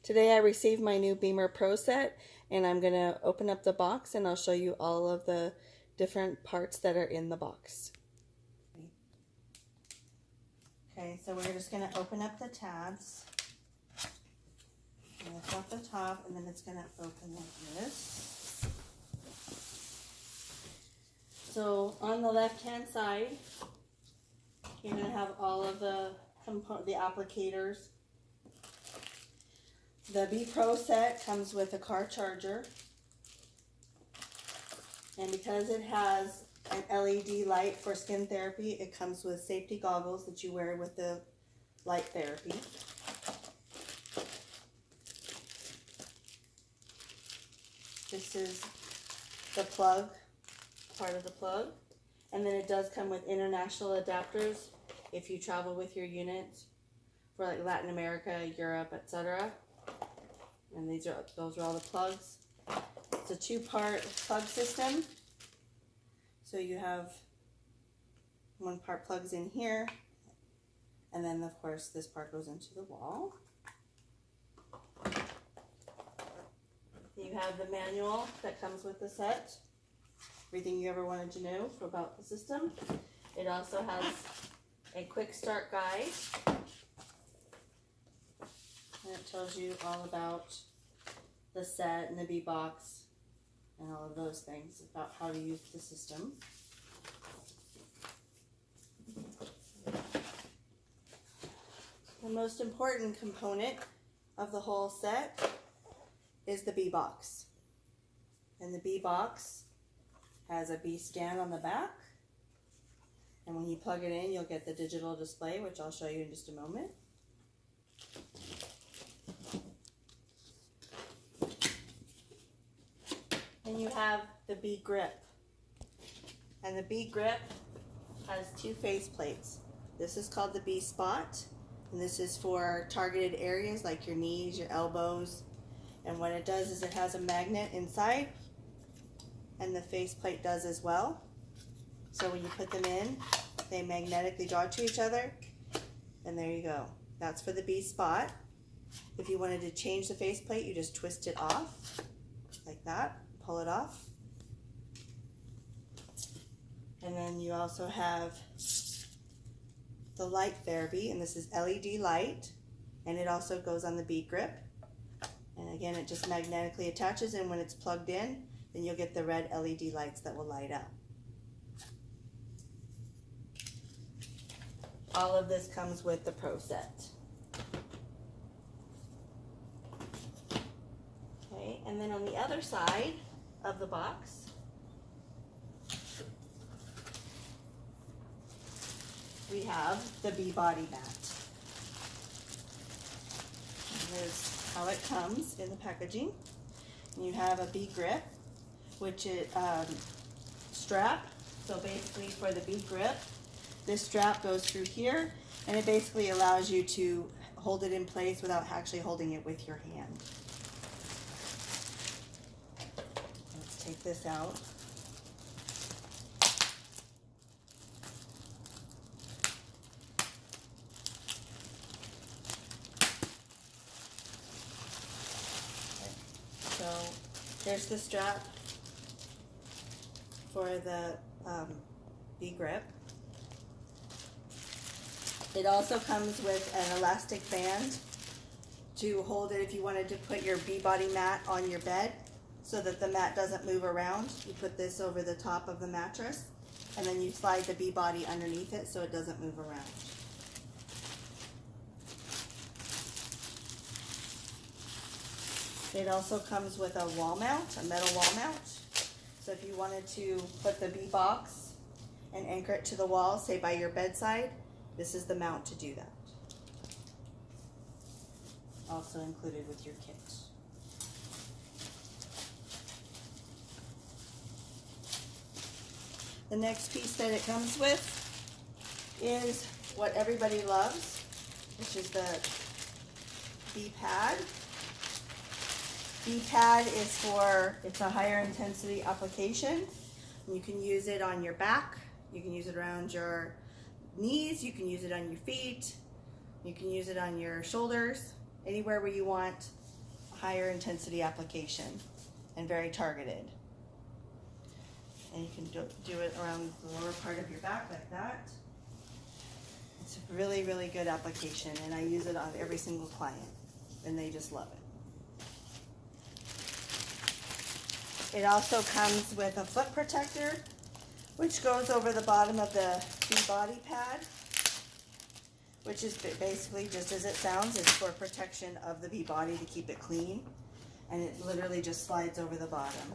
Today I received my new Bemer Pro Set, and I'm going to open up the box and I'll show you all of the different parts that are in the box. Okay, so we're just going to open up the tabs. And lift off the top, and then it's going to open like this. So on the left hand side, you're going to have all of the applicators. The B Pro Set comes with a car charger, and because it has an LED light for skin therapy, it comes with safety goggles that you wear with the light therapy. This is the plug, part of the plug, and then it does come with international adapters if you travel with your unit for like Latin America, Europe, etc. And those are all the plugs. It's a two-part plug system. So you have one part plugs in here, and then of course this part goes into the wall. You have the manual that comes with the set, everything you ever wanted to know about the system. It also has a quick start guide, and it tells you all about the set and the B box and all of those things about how to use the system. The most important component of the whole set is the B box. And the B box has a B scan on the back. And when you plug it in, you'll get the digital display, which I'll show you in just a moment. And you have the B grip. And the B grip has two face plates. This is called the B spot, and this is for targeted areas like your knees, your elbows. And what it does is it has a magnet inside, and the face plate does as well. So when you put them in, they magnetically draw to each other, and there you go. That's for the B spot. If you wanted to change the face plate, you just twist it off like that, pull it off. And then you also have the light therapy, and this is LED light, and it also goes on the B grip. And again, it just magnetically attaches, and when it's plugged in, then you'll get the red LED lights that will light up. All of this comes with the Pro Set. Okay, and then on the other side of the box, we have the B body mat. And there's how it comes in the packaging. And you have a B grip, which is strap. So basically for the B grip, this strap goes through here, and it basically allows you to hold it in place without actually holding it with your hand. Let's take this out. So there's the strap for the B grip. It also comes with an elastic band to hold it if you wanted to put your B body mat on your bed so that the mat doesn't move around. You put this over the top of the mattress, and then you slide the B body underneath it so it doesn't move around. It also comes with a wall mount, a metal wall mount. So if you wanted to put the B box and anchor it to the wall, say by your bedside, this is the mount to do that. Also included with your kit. The next piece that it comes with is what everybody loves, which is the B pad. B pad is it's a higher intensity application. You can use it on your back, you can use it around your knees, you can use it on your feet, you can use it on your shoulders, anywhere where you want higher intensity application and very targeted. And you can do it around the lower part of your back like that. It's a really, really good application, and I use it on every single client, and they just love it. It also comes with a foot protector, which goes over the bottom of the body pad, which is basically just as it sounds. It's for protection of the body to keep it clean, and it literally just slides over the bottom.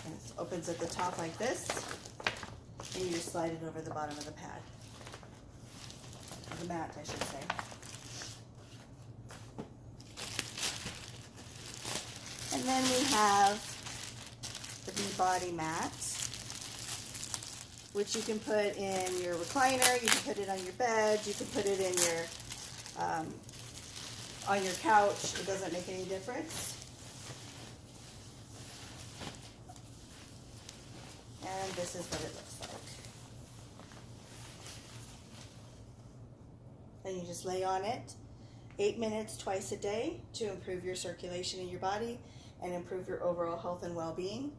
And it opens at the top like this, and you just slide it over the bottom of the pad. The mat, I should say. And then we have the body mat, which you can put in your recliner, you can put it on your bed, you can put it in your on your couch. It doesn't make any difference. And this is what it looks like. And you just lay on it 8 minutes twice a day to improve your circulation in your body and improve your overall health and well-being.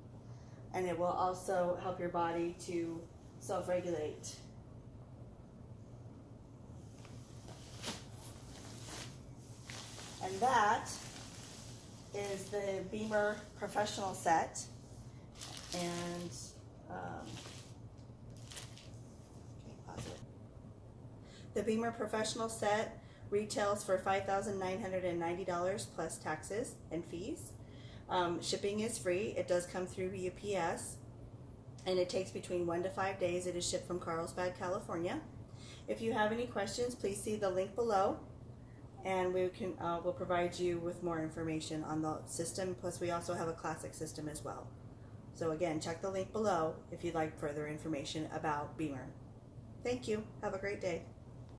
And it will also help your body to self-regulate. And that is the Bemer Professional Set. And pause it. The Bemer Professional Set retails for $5,990 plus taxes and fees. Shipping is free. It does come through UPS, and it takes between 1 to 5 days. It is shipped from Carlsbad, California. If you have any questions, please see the link below, and we'll provide you with more information on the system. Plus, we also have a classic system as well. So again, check the link below if you'd like further information about Bemer. Thank you. Have a great day.